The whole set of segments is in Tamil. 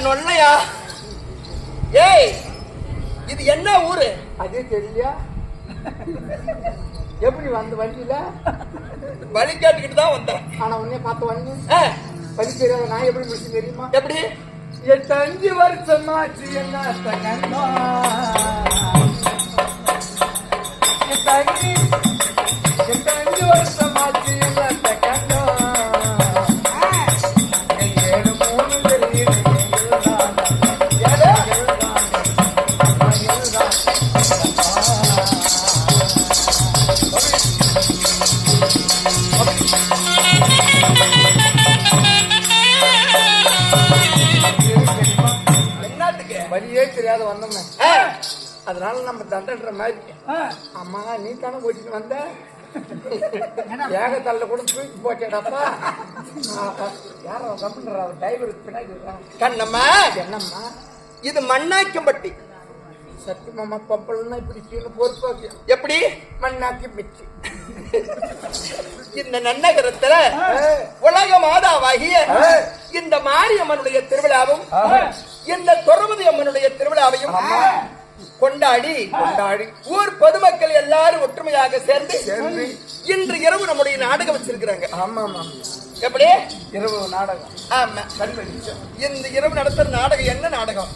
நொல்லையா? ஏய், இது என்ன ஊரு? அதே தெரியலையா? எப்படி வந்த வண்டியில வழி கேட்டுக்கிட்டு தான் வந்தேன். ஆனா உன்னை பார்த்து வந்து வழி தெரியாத நான் எப்படி முடிச்சு தெரியுமா? எப்படி? 8 வருஷமாச்சு என்ன கண்டா 8 வருஷமாச்சு என்ன கண்டா 7 வழியே தெரியாத வந்தோம்னா அதனால நம்ம தண்டன்ற மாதிரி அம்மா நீ தானே போயிட்டு வந்த ஏகத்தல்ல கூட தூக்கி போச்சேடாப்பா யாரோ கம்பெனி டிரைவர் பின்னாடி கண்ணம்மா என்னம்மா இது மண்ணாக்கம்பட்டி. சத்தியமாமா பப்பல்னா இப்படி கீழே பொறுப்பாக்கு எப்படி மண்ணாக்கி பிச்சு இந்த நன்னகரத்துல உலக மாதாவாகிய இந்த மாரியம்மனுடைய திருவிழாவும் இந்த தொரவதி அம்மனுடைய திருவிழாவையும் கொண்டாடி ஊர் பொதுமக்கள் எல்லாரும் ஒற்றுமையாக சேர்ந்து இன்று இரவு நம்முடைய நாடகம் வச்சிருக்கிறாங்க. ஆமா ஆமா எப்படி இரவு நாடகம்? ஆமா, இந்த இரவு நடத்துற நாடகம் என்ன நாடகம்?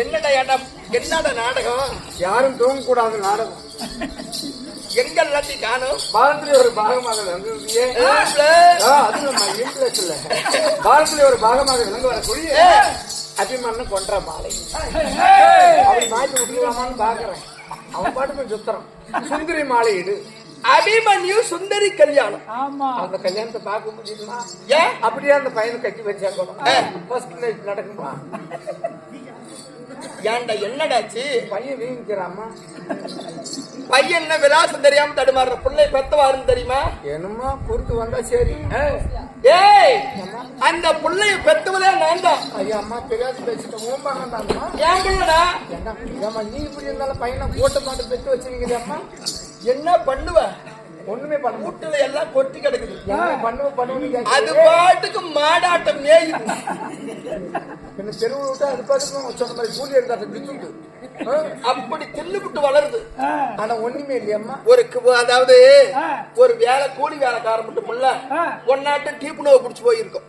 என்னடா என்னடா நாடகம்? யாரும் தூங்க கூடாது நாடகம். எங்க எல்லாத்தையும் காணும். பாரதிய ஒரு பாகமாக பாரதிய ஒரு பாகமாக விளங்க வரக்கூடிய அபிமன்னு கொன்ற மாலை அப்படி மாற்றி விட்டுலாமான்னு பாக்குறேன். அவன் பாட்டுக்கு சுத்தரம் சுந்தரி மாலையிடு அபிமன்யு சுந்தரி கல்யாணம். ஆமா அந்த கல்யாணத்தை பார்க்க முடியுமா? ஏன் அப்படியே அந்த பையனை கட்டி வச்சாங்க. ஃபர்ஸ்ட் நைட் நடக்குமா? ஏன்டா என்னடாச்சு? பையன் வீங்கிக்கிறாமா? பையன் என்ன விலாசம் தெரியாம தடுமாறுற பிள்ளை பெத்தவாருன்னு தெரியுமா? என்னமா பொறுத்து வந்தா சரி. ஏய் அந்த பிள்ளைய பெத்தவதே நான் தான். ஐயா அம்மா தெரியாது பேசிட்டு ஓம்பாங்க தான்மா. ஏன் பிள்ளடா? ஏம்மா நீ இப்படி இருந்தாலும் பையனை போட்ட மாட்டு பெற்று வச்சிருக்கீங்க அம்மா. என்ன பண்ணுவ? ஒண்ணுமே பண்ண வீட்டுல எல்லாம் கொட்டி கிடக்குது. பண்ணுவேன் அது பாட்டுக்கு மாடாட்டம் மேயுது. என்ன தெருவு விட்டா அது பாட்டுக்கும் சொன்ன மாதிரி கூலி எடுத்தாட்ட திட்டு அப்படி தில்லுபுட்டு வளருது. ஆனா ஒண்ணுமே இல்லையம்மா. அதாவது ஒரு வேலை கூலி வேலைக்காரன் மட்டும் இல்ல ஒன்னாட்டு டீப்பு நோவு குடிச்சு போயிருக்கும்.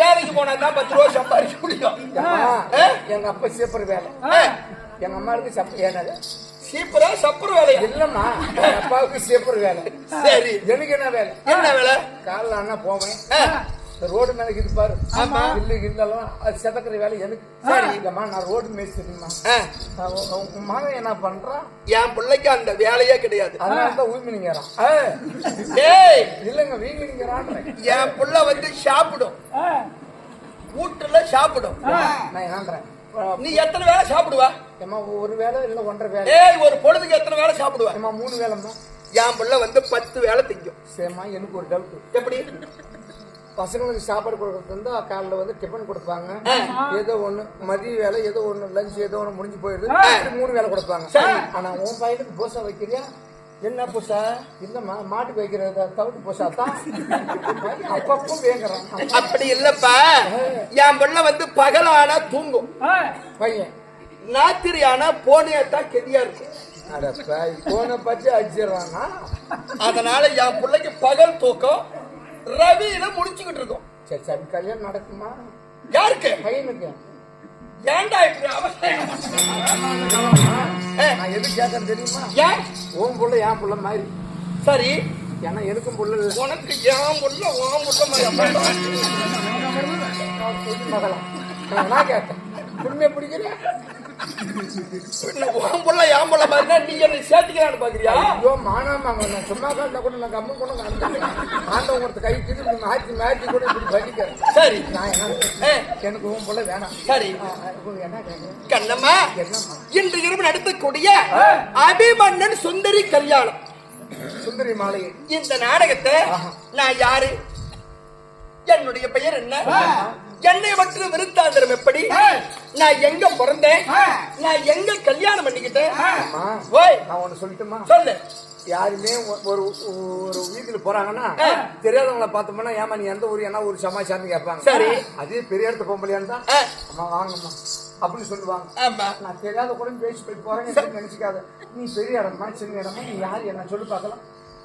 வேலைக்கு போனா தான் 10 ரூபா சம்பாதிக்க முடியும். எங்க அப்பா சீப்பர் வேலை, எங்க அம்மாவுக்கு ஏனாது சீப்பரா சப்பர் வேலையா? இல்லம்மா எங்க அப்பாவுக்கு சீப்பர் வேலை. சரி எனக்கு என்ன வேலை? என்ன வேலை? காலைல அண்ணா போவேன், ரோடு மேல இது பாரு இல்ல இருந்தாலும் அது செதக்கிற வேலை எனக்கு. சரி இல்லம்மா நான் ரோடு மேய்ச்சிருக்கேம்மா. உன் மகன் என்ன பண்றான்? என் பிள்ளைக்கு அந்த வேலையே கிடையாது. அதனாலதான் ஊமினிங்கிறான். ஏய் இல்லங்க வீங்கினிங்கிறான். என் பிள்ளை வந்து சாப்பிடும், வீட்டுல சாப்பிடும். நான் என்னன்றேன், நீ எத்தனை வேலை சாப்பிடுவா? ஏமா ஒரு வேலை இல்ல 1.5 வேலை. ஏய் ஒரு பொழுதுக்கு எத்தனை வேலை சாப்பிடுவா? ஏமா 3 வேலைம்மா. என் பிள்ளை வந்து 10 வேலை திங்கும். சரிம்மா எனக்கு ஒரு டவுட். எப்படி? பசங்களுக்கு சாப்பாடு கொடுக்கறது வந்து காலைல வந்து டிஃபன் கொடுப்பாங்க, ஏதோ ஒண்ணு மதிய வேலை, ஏதோ ஒண்ணு லஞ்ச், ஏதோ ஒண்ணு முடிஞ்சு போயிருது, 3 வேலை கொடுப்பாங்க. ஆனா உன் பையனுக்கு பூசா வைக்கிறியா? என்ன பூசா? இல்லம்மா மாட்டுக்கு வைக்கிறத தவிட்டு பூசா தான் அப்பப்போ வேங்குறான். அப்படி இல்லப்பா, என் பிள்ளை வந்து பகலானா தூங்கும் பையன், ராத்திரி ஆனா போனியாத்தான் கெதியா இருக்கும். போனை பற்றி அடிச்சிடறான்னா அதனால என் பிள்ளைக்கு பகல் தூக்கம் ரவியில முடிச்சுக்கிட்டு இருக்கும். சரி சரி கல்யாணம் நடக்குமா? யாருக்கு? பையனுக்கு. ஏன்டா இப்படி அவசியம்? நான் எது கேட்கறேன் தெரியுமா? ஏன் உன் புள்ள என் புள்ள மாதிரி. சரி ஏன்னா எனக்கும் புள்ள இல்லை. உனக்கு ஏன் புள்ள உன் புள்ள மகளா நான் கேட்டேன் உண்மையை பிடிக்கிறேன். உன் புள்ள என் புள்ள மாதிரினா நீ என்னை சேர்த்துக்கலான்னு பாக்குறியா? ஐயோ மானாமாங்க, நான் சும்மா காட்டில கூட நான் கம்மன் கூட ஆண்டவங்க ஒருத்த கை கிட்டு மாற்றி மாற்றி கூட இப்படி பண்ணிக்கிறேன். சரி நான் என்ன எனக்கு உன் புள்ள வேணாம். சரி என்ன கேட்க கண்ணம்மா, என்னம்மா? இன்று இரவு நடத்தக்கூடிய அபிமன்னன் சுந்தரி கல்யாணம் சுந்தரி மாளிகை இந்த நாடகத்தை நான் யாரு, என்னுடைய பெயர் என்ன, என்னை பற்றி விருத்தாந்திரம் எப்படி, நான் எங்க பிறந்தேன், நான் எங்க கல்யாணம் பண்ணிக்கிட்டேன். நான் ஒண்ணு சொல்லட்டுமா? சொல்லு. யாருமே ஒரு ஒரு வீட்டுல போறாங்கன்னா தெரியாதவங்களை பார்த்தோம்னா ஏமா நீ எந்த ஊர் என்ன ஊர் சமாச்சாரம் கேட்பாங்க. சரி அதே பெரிய இடத்து பொம்பளையான் தான் அம்மா வாங்கம்மா அப்படின்னு சொல்லுவாங்க. நான் தெரியாத கூட பேசி போய் போறேன்னு நினைச்சுக்காத. நீ பெரிய இடமா சின்ன இடமா நீ யாரு என்ன சொல்லி பார்க்கலாம்.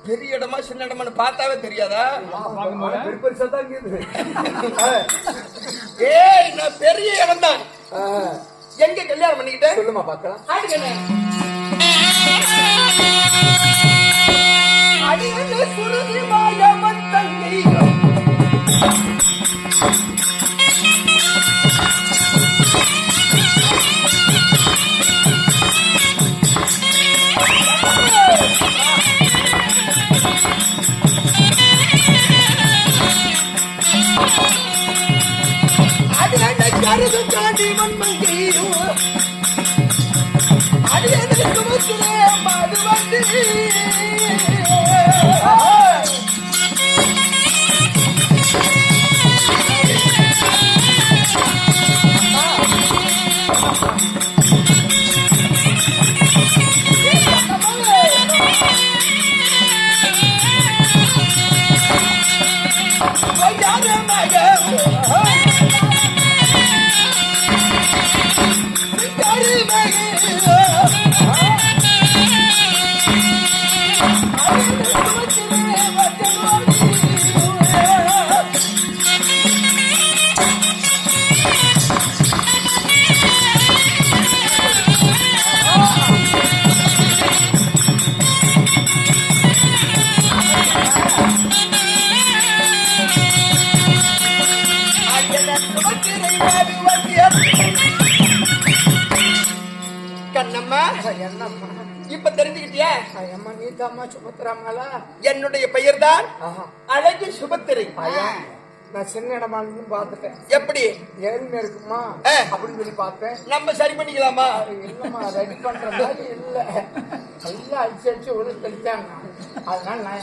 பெரிய இடமா சின்ன இடமான்னு பார்த்தாவே தெரியாதா? பெருசா தான் இருக்குது. ஏய் நான் பெரிய இடம் தான். எங்க கல்யாணம் பண்ணிக்கிட்டேன் சொல்லுமா பார்க்கலாம். அடியே சுருதி மாயவன் தங்கை அடியே காண்டி மண்மங்கையோ அடியே சுமத்துறே மது வந்து இப்ப தெரிஞ்சுக்கிட்டியா? அம்மா நீ தாம்மா சுபத்திராமலா? என்னுடைய பெயர்தான் அழகு சுபத்திரை. நான் சின்ன இடமானு பார்த்துட்டேன். எப்படி ஏழ்மை இருக்குமா அப்படின்னு சொல்லி பார்த்தேன். நம்ம சரி பண்ணிக்கலாமா? இல்லம்மா ரெடி பண்ற மாதிரி இல்ல, எல்லாம் அடிச்சு ஒரு தெளிச்சாங்க. அதனால நான்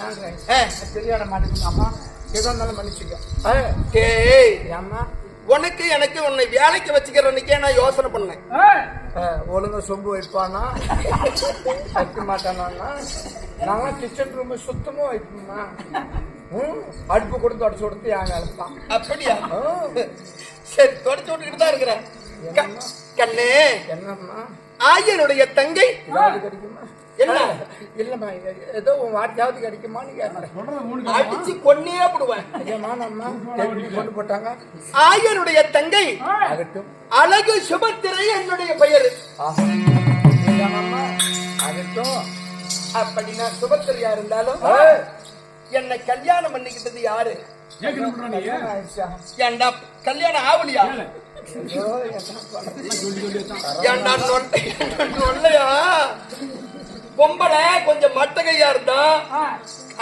ஏன் தெரியாத மாட்டேங்குதாம்மா, ஏதோ இருந்தாலும் மன்னிச்சுக்க. ஏம்மா உனக்கு எனக்கு உன்னை வேலைக்கு வச்சுக்கிறன்னைக்கே நான் யோசனை பண்ணேன். ஒழுங்கா சொம்பு வைப்பானா வைக்க மாட்டானா? நான் கிச்சன் ரூம் சுத்தமா வைப்போம்மா. அடுப்பு கொடுத்து தொடச்சு கொடுத்து என் வேலை தான். அப்படியா? சரி, தொடச்சு விட்டுக்கிட்டு தான் இருக்கிறேன். கண்ணு என்னம்மா? ஆயனுடைய தங்கை கிடைக்குமா? என்ன இல்லம்மா, ஏதோ உன் வார்த்தையாவது கிடைக்குமான்னு கேட்கிறேன். அடிச்சு கொன்னே போடுவேன். கொண்டு போட்டாங்க. ஆயனுடைய தங்கை அழகு சுபத்திரை என்னுடைய பெயர். ஆகட்டும். அப்படின்னா சுபத்திரையா இருந்தாலும் என்னை கல்யாணம் பண்ணிக்கிட்டது யாரு? ஏண்டா கல்யாணம் ஆவலியா? ஏண்டா நொல்லையா? பொம்பளை கொஞ்சம் மட்டகையா இருந்தா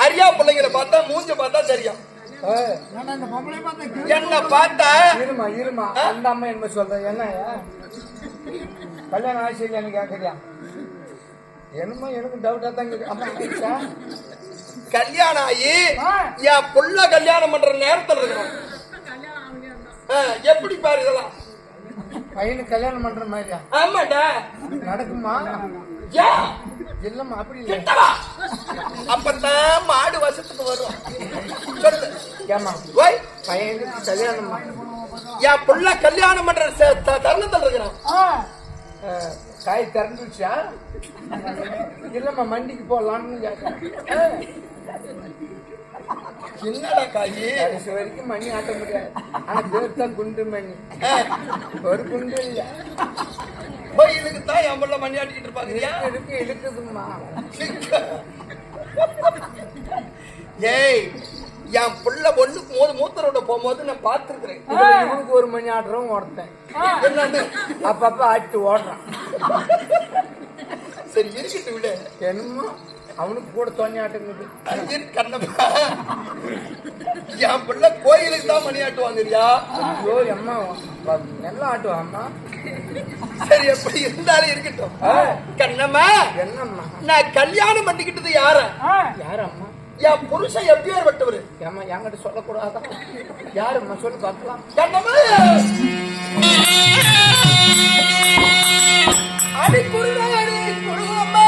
அரியா பிள்ளைங்களை பார்த்தா மூஞ்ச பார்த்தா தெரியும். என்ன பார்த்தா இருமா அந்த அம்மா என்ன சொல்ற? என்ன கல்யாணம் ஆச்சு இல்லையான்னு கேக்குறியா? என்னமோ எனக்கு டவுட்டா தான். அம்மா கல்யாணம் ஆகி என் புள்ள கல்யாணம் பண்ற நேரத்துல இருக்கணும். எப்படி பாரு இதெல்லாம்? பையனுக்கு கல்யாணம் பண்ற மாதிரியா? ஆமாடா. நடக்குமா? இல்லம்மா அப்படி இல்ல. அப்பதான் மாடு வருஷத்துக்கு வரும். சொல்லு ஏமா பையனுக்கு கல்யாணம் என் புள்ள கல்யாணம் பண்ற தருணத்துல இருக்கிறான். காய் திறந்துச்சா? இல்லம்மா மண்டிக்கு போடலாம்னு கேட்க. என்னடா காயி? கடைசி வரைக்கும் மணி ஆட்ட முடியாது. ஆனா பேர் தான் குண்டு மணி. ஒரு குண்டு இல்ல. கோயிலுக்கு தான் என் புள்ள மணி ஆட்டிக்கிட்டு இருப்பாங்க. இழுக்குதுமா. ஏய், என் புள்ள ஒண்ணுக்கு மூத்தரோட போகும்போது நான் பார்த்திருக்கிறேன். இவனுக்கு ஒரு மணி ஆடுறோம் ஒருத்தன். என்னன்னு அப்பப்ப ஆட்டு ஓடுறான். சரி இருக்கட்டு விட. என்னமோ அவனுக்கு கூட தோணி ஆட்டுங்குது. கண்ணப்பா, என் பிள்ள கோயிலுக்கு தான் மணி ஆட்டுவாங்கறியா? ஐயோ அம்மா நல்லா ஆட்டுவாம்மா. சரி, எப்படி இருந்தாலும் இருக்கட்டும். கண்ணம்மா, என்னம்மா நான் கல்யாணம் பண்ணிக்கிட்டது யாரம்மா? என் புருஷன் எப்படியார் பட்டவரு? ஏம்மா என்கிட்ட சொல்லக்கூடாதா? யாரும்மா சொல்லி பார்க்கலாம். கண்ணம்மா அடிக்குள்ளாடி குடும்பமா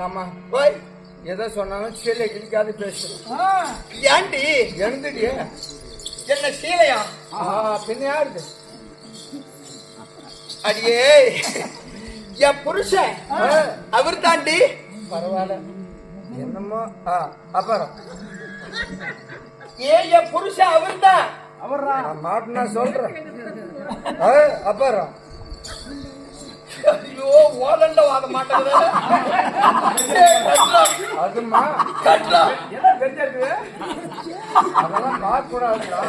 ஆமா போய் எதை சொன்னாலும் சீலை கிழிக்காது பேசு. ஏண்டி எழுந்துட்டியே என்ன சீலையா? பின்ன யாருது? அடியே என் புருஷன் அவர் தாண்டி. பரவாயில்ல என்னமோ அப்புறம் என் புருஷன் அவர் தான். மாட்டினா சொல்றேன். அப்புறம் ஐயோ ஓலண்ட வாத மாட்டேங்குது. அதுமா கட்லா அதெல்லாம் பார்க்க கூடாதுடா.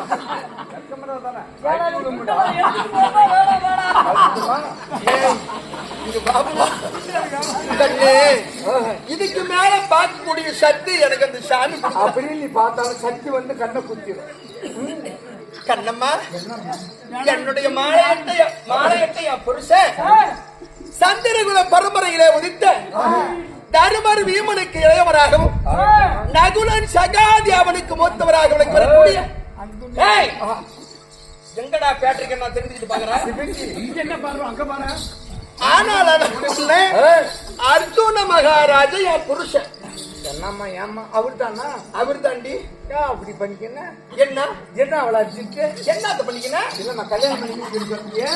இதுக்கு மேல பார்க்கக்கூடிய சக்தி எனக்கு அந்த சாமி. அப்படின்னு நீ பார்த்தாலும் சக்தி வந்து கண்ணை குத்திடும். கண்ணம்மா என்னுடைய மாலையட்டை என் புருஷன் சந்திரகுல பரம்பரையிலே உதித்த தருமர் வீமனுக்கு இளையவராகவும் நகுலன் சகாதி அவனுக்கு மூத்தவராக வரக்கூடிய எங்கடா பேட்டரிக்கு நான் தெரிஞ்சுக்கிட்டு பாக்குறேன். ஆனால் அர்ஜுன மகாராஜா என் புருஷன். என்னம்மா ஏம்மா அவர் தானா? அவர் தாண்டி. அப்படி பண்ணிக்கன என்ன என்ன அவளை அடிச்சுட்டு என்னத்த பண்ணிக்கன? இல்ல நான் கல்யாணம் பண்ணிக்கணும்னு சொன்னியே,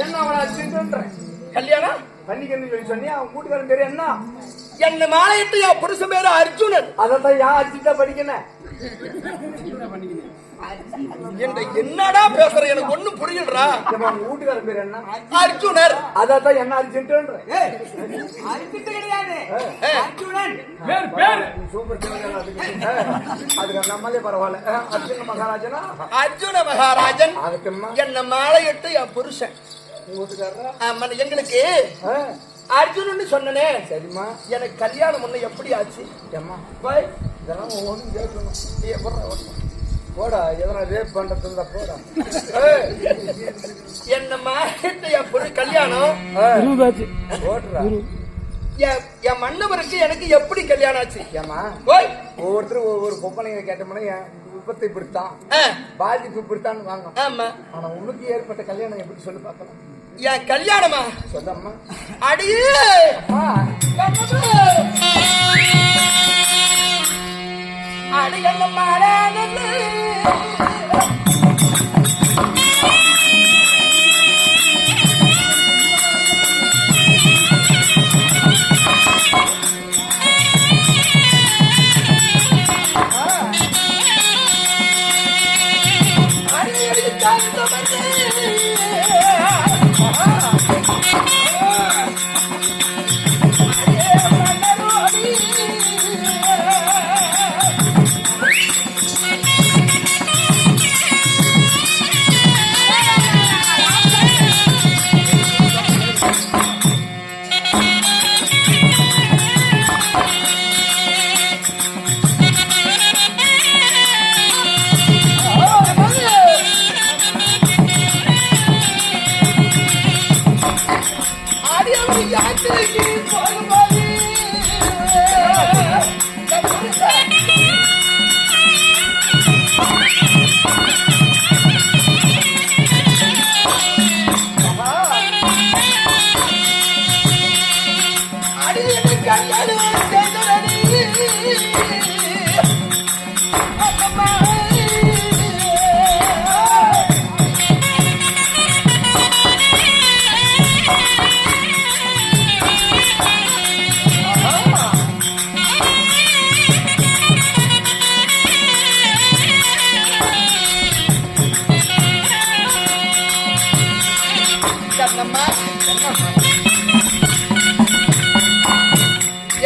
என்ன அவளை அடிச்சுட்டுன்றேன். கல்யாணம் பண்ணிக்கணும்னு சொல்லி சொன்னியா? அவன் கூட்டுக்காரன் பேரு என்ன? என்ன மாலையிட்டு என் புருஷன் பேரு அர்ஜுனன். அதான் யா அடிச்சுட்டா படிக்கன. என்னடா பேசுற? எனக்கு ஒண்ணும் புரியலடா. வீட்டுக்காரன் பேர் என்ன? அர்ஜுனர். அதான் என்ன அர்ஜென்ட் சூப்பர். அதுக்கு நம்மளே பரவாயில்ல. அர்ஜுன மகாராஜனா? அர்ஜுன மகாராஜன் அதுக்குமா என்ன மாலையிட்டு என் புருஷன் வீட்டுக்காரன் எங்களுக்கு அர்ஜுனன் சொன்னனே. சரிம்மா எனக்கு கல்யாணம் ஒண்ணு எப்படி ஆச்சு? ஏம்மா போய் இதெல்லாம் ஒவ்வொன்றும் கேட்கணும். போடா எதனா ரேப் பண்றது இருந்தா போடா. என்ன மாலையிட்டு என் பொண்ணு கல்யாணம் போடுறா. என் மன்னவருக்கு எனக்கு எப்படி கல்யாணம் ஆச்சு? ஏமா போய் ஒவ்வொருத்தரும் ஒவ்வொரு பொம்பளைங்க கேட்டோம்னா என் விபத்தை இப்படித்தான், பாதிப்பு இப்படித்தான் வாங்க. ஆமா. ஆனா உனக்கு ஏற்பட்ட கல்யாணம் எப்படி சொல்லி பார்க்கலாம். என் கல்யாணமா? சொல்லம்மா. அடியே அடியம்மா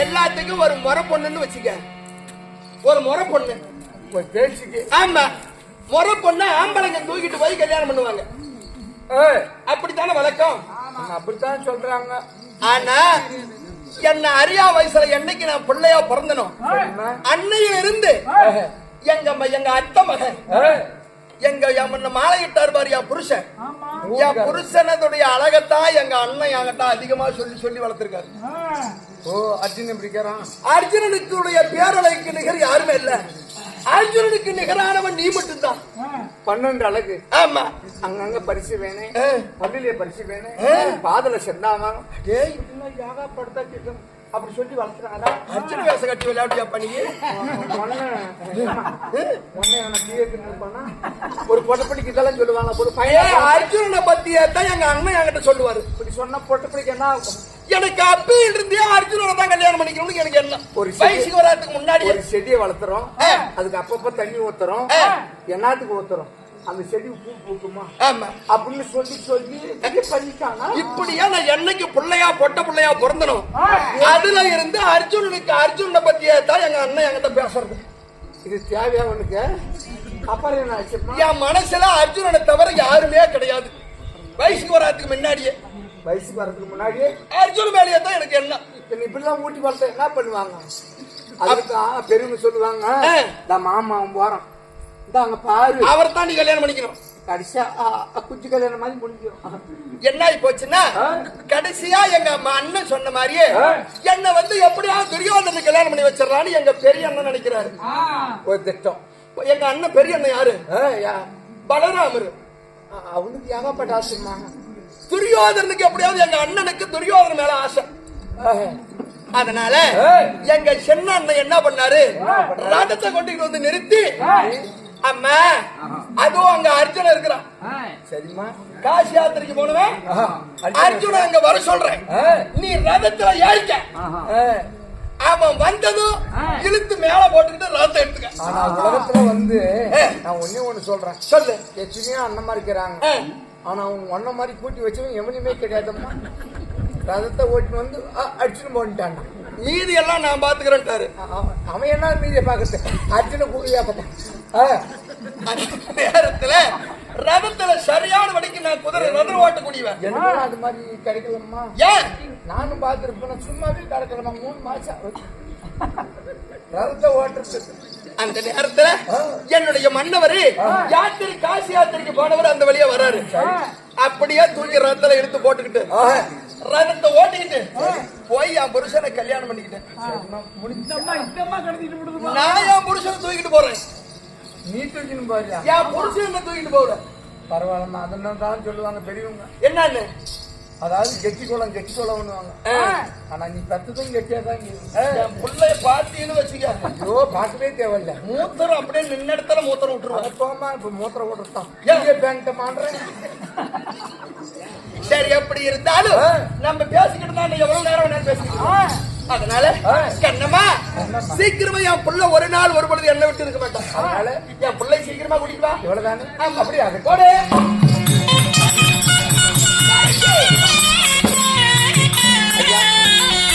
எல்லாத்துக்கும் ஒரு முறை பொண்ணுன்னு வச்சுக்க. ஒரு முறை பொண்ணு ஒரு பேச்சுக்கு. ஆமா, முறை பொண்ணு ஆம்பளைங்க தூக்கிட்டு போய் கல்யாணம் பண்ணுவாங்க. அப்படித்தானே வழக்கம். அப்படித்தான் சொல்றாங்க. ஆனா என்ன அறியா வயசுல என்னைக்கு நான் பிள்ளையா பிறந்தனோ அன்னையில இருந்து எங்க அத்தை மகன் எங்க மாலையிட்டார் பாரு என் புருஷன். என் புருஷனதுடைய அழகத்தான் எங்க அண்ணன் என்கிட்ட அதிகமா சொல்லி வளர்த்திருக்காரு. ஓ அர்ஜுனன் பிடிக்கிறான். அர்ஜுனனுக்குடைய பேரலைக்கு நிகர் யாருமே இல்ல. அர்ஜுனனுக்கு நிகரானவன் நீ மட்டும்தான். 12 அழகு. ஆமா. அங்கங்க பரிசு வேணும், பள்ளியிலே பரிசு வேணும், பாதல செந்தாம. ஏய் இன்னும் யோகா படுத்தா கேட்கும். அப்படி சொல்லி வளர்த்துறாங்க. அர்ஜுன் வேஷம் கட்டி விளையாட்டியா பண்ணி ஒரு பொட்டப்படிக்கு இதெல்லாம் சொல்லுவாங்க. ஒரு பையன் அர்ஜுனனை பத்தியே தான் எங்க அண்ணன் என்கிட்ட சொல்லுவாரு. இப்படி சொன்ன பொட்டப்படிக்கு என்ன ஆகும்? எனக்கு அப்பையில இருந்தே அர்ஜுனனை தான் கல்யாணம் பண்ணிக்கணும்னு எனக்கு என்ன. ஒரு வயசுக்கு வராதுக்கு முன்னாடி ஒரு செடியை வளர்த்துறோம், அதுக்கு அப்பப்ப தண்ணி ஊத்துறோம், என்னத்துக்கு ஊத்துறோம், அந்த செடி பூ பூக்குமா அப்படின்னு சொல்லி சொல்லி பண்ணிட்டாங்க. இப்படியா நான் என்னைக்கு பிள்ளையா பொட்ட பிள்ளையா பிறந்தனும் அதுல இருந்து அர்ஜுனனை பத்தியே தான் எங்க அண்ணன் என்கிட்ட பேசுறது. இது தேவையா உனக்கு? அப்புறம் என்ன ஆச்சு? என் மனசுல அர்ஜுனனை தவிர யாருமே கிடையாது. வயசுக்கு வராதுக்கு முன்னாடியே வயசுக்கு வரதுக்கு முன்னாடியே அர்ஜுன் மேலேயே தான் எனக்கு என்ன. இப்படிலாம் ஊட்டி வளர்த்த என்ன பண்ணுவாங்க? அதுதான் பெருமை சொல்லுவாங்க. மாமா போறோம், அங்க பாரு, அவர் தான் நீ கல்யாணம் பண்ணிக்கணும். கடைசியா குஞ்சு கல்யாணம் மாதிரி முடிஞ்சிடும். என்ன ஆகி போச்சுன்னா கடைசியா எங்க அண்ணன் சொன்ன மாதிரியே என்ன வந்து எப்படியாவது துரியோதனை கல்யாணம் பண்ணி வச்சிடறான்னு எங்க பெரிய அண்ணன் நினைக்கிறாரு. ஒரு திட்டம். எங்க அண்ணன் பெரிய அண்ணன் யாரு? பலராமர். அவனுக்கு ஏகப்பட்ட ஆசைமா. துரியோதனுக்கு எப்படியாவது எங்க அண்ணனுக்கு துரியோதன மேல ஆசை. அதனால எங்க சின்ன அண்ணன் என்ன பண்ணாரு, ரதத்தை கொண்டுகிட்டு வந்து நிறுத்தி, அம்மா அதுவும் அங்க அர்ஜுனன் இருக்கிறான், சரிம்மா, காசி யாத்திரைக்கு போனவன் அர்ஜுனன் அங்க வர சொல்றேன், நீ ரதத்துல ஏறிக்க. அவன் வந்ததும் இழுத்து மேல போட்டுக்கிட்டு ரதத்தை எடுத்துக்க. ஆனா உலகத்துல வந்து நான் ஒண்ணு சொல்றேன், சொல்லு. எத்தனையோ அண்ணன் மாதிரி இருக்கிறாங்க, ஆனா அவங்க அண்ணன் மாதிரி கூட்டி வச்சவன் எவனுமே கிடையாதும்மா. ரதத்தை ஓட்டின்னு வந்து அர்ஜுனன் போட்டான். மீதி எல்லாம் நான் பாத்துக்கிறேன்ட்டாரு. அவன் என்ன மீதியை பாக்குறது? அர்ஜுன கூடியா நேரத்துல ரதத்துல சரியான வடிக்கு நான் குதிரை ரதம் ஓட்டக்கூடியவன். அது மாதிரி கிடைக்கலம்மா. ஏன்? நானும் பாத்துருப்பேன், சும்மாவே கிடைக்கலமா. 3 மாசம் ரதத்தை ஓட்டுறது. அந்த நேரத்துல என்னுடைய மன்னவரு யாத்திரை காசி யாத்திரைக்கு போனவர் அந்த வழியா வராரு. அப்படியே தூக்கி ரதத்துல எடுத்து போட்டுக்கிட்டு ரதத்தை ஓட்டிக்கிட்டு போய் என் புருஷனை கல்யாணம் பண்ணிக்கிட்டேன். நான் என் புருஷனை தூக்கிட்டு போறேன். நீ தூக்கிட்டு போறியா? என் புருஷன் தூக்கிட்டு போற. பரவாயில்லம்மா. அதெல்லாம் சொல்லுவாங்க பெரியவங்க. என்னன்னு? அதாவது கெட்டி கோலம்னுவாங்க. ஆனா நீ பெத்ததும் கெட்டியாதான். என் பிள்ளைய பாத்தீன்னு வச்சுக்க. ஐயோ, பார்க்கவே தேவையில்ல. மூத்தரம் அப்படியே நின்ன இடத்துல மூத்தரம் விட்டுருவாங்க. போமா, இப்ப மூத்திரம் ஓட்டுறதான் பேங்கிட்ட மாண்றேன். சரி, எப்படி இருந்தாலும் நம்ம பேசிக்கிட்டு தான் எவ்வளவு நேரம் பேசிக்கிட்டோம். அதனால கண்ணம்மா சீக்கிரமா என் புள்ள ஒரு நாள் ஒரு பொழுது என்ன விட்டு இருக்க மாட்டான். அதனால என் பிள்ளை சீக்கிரமா கூட்டிட்டு வா. இவ்வளவுதானே? அப்படியே